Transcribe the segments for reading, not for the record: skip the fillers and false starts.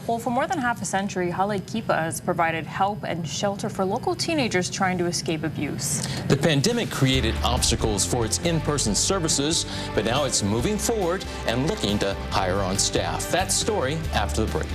Well, for more than half a century, Hale Kipa has provided help and shelter for local teenagers trying to escape abuse. The pandemic created obstacles for its in-person services, but now it's moving forward and looking to hire on staff. That story after the break.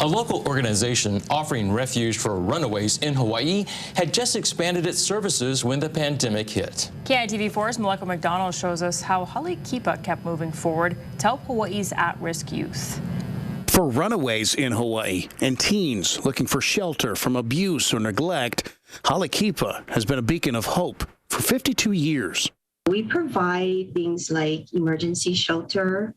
A local organization offering refuge for runaways in Hawaii had just expanded its services when the pandemic hit. KITV4's Maleka McDonald shows us how Hale Kipa kept moving forward to help Hawaii's at-risk youth. For runaways in Hawaii and teens looking for shelter from abuse or neglect, Hale Kipa has been a beacon of hope for 52 years. We provide things like emergency shelter,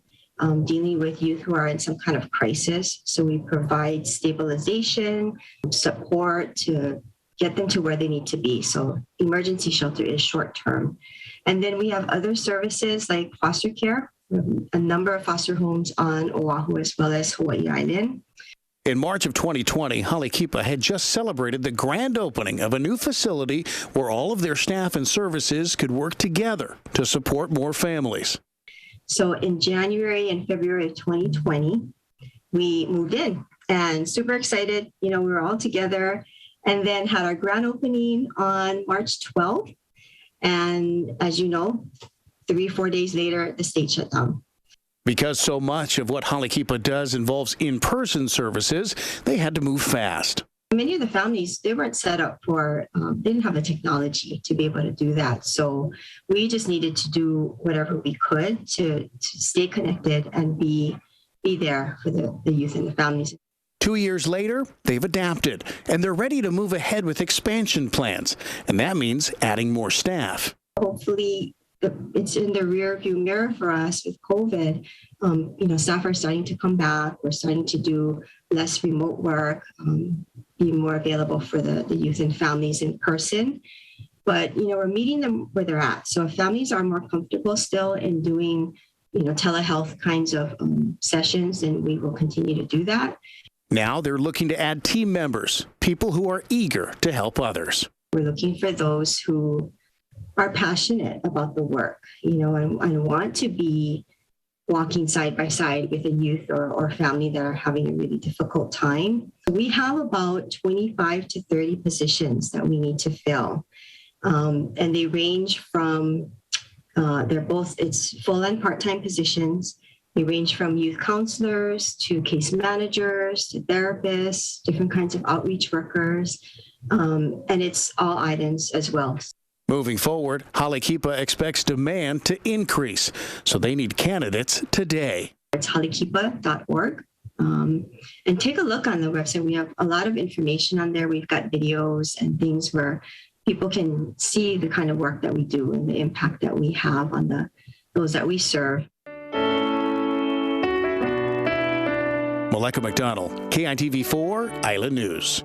dealing with youth who are in some kind of crisis. So we provide stabilization, support to get them to where they need to be. So emergency shelter is short term. And then we have other services like foster care, a number of foster homes on Oahu as well as Hawaii Island. In March of 2020, Hale Kipa had just celebrated the grand opening of a new facility where all of their staff and services could work together to support more families. So in January and February of 2020, we moved in and super excited. We were all together and then had our grand opening on March 12th. And as you know, 3-4 days later, the state shut down. Because so much of what Hale Kipa does involves in-person services, they had to move fast. Many of the families, they weren't set up for, they didn't have the technology to be able to do that. So we just needed to do whatever we could to stay connected and be there for the youth and the families. 2 years later, they've adapted, and they're ready to move ahead with expansion plans. And that means adding more staff. Hopefully, it's in the rearview mirror for us with COVID. Staff are starting to come back. We're starting to do less remote work, be more available for the youth and families in person. But, we're meeting them where they're at. So if families are more comfortable still in doing, telehealth kinds of sessions, then we will continue to do that. Now they're looking to add team members, people who are eager to help others. We're looking for those who are passionate about the work, and want to be walking side by side with a youth or family that are having a really difficult time. We have about 25 to 30 positions that we need to fill. And they range from, it's full and part-time positions. They range from youth counselors to case managers to therapists, different kinds of outreach workers, and it's all items as well. Moving forward, Hale Kipa expects demand to increase, so they need candidates today. It's halekipa.org. And take a look on the website. We have a lot of information on there. We've got videos and things where people can see the kind of work that we do and the impact that we have on those that we serve. Maleka McDonald, KITV4 Island News.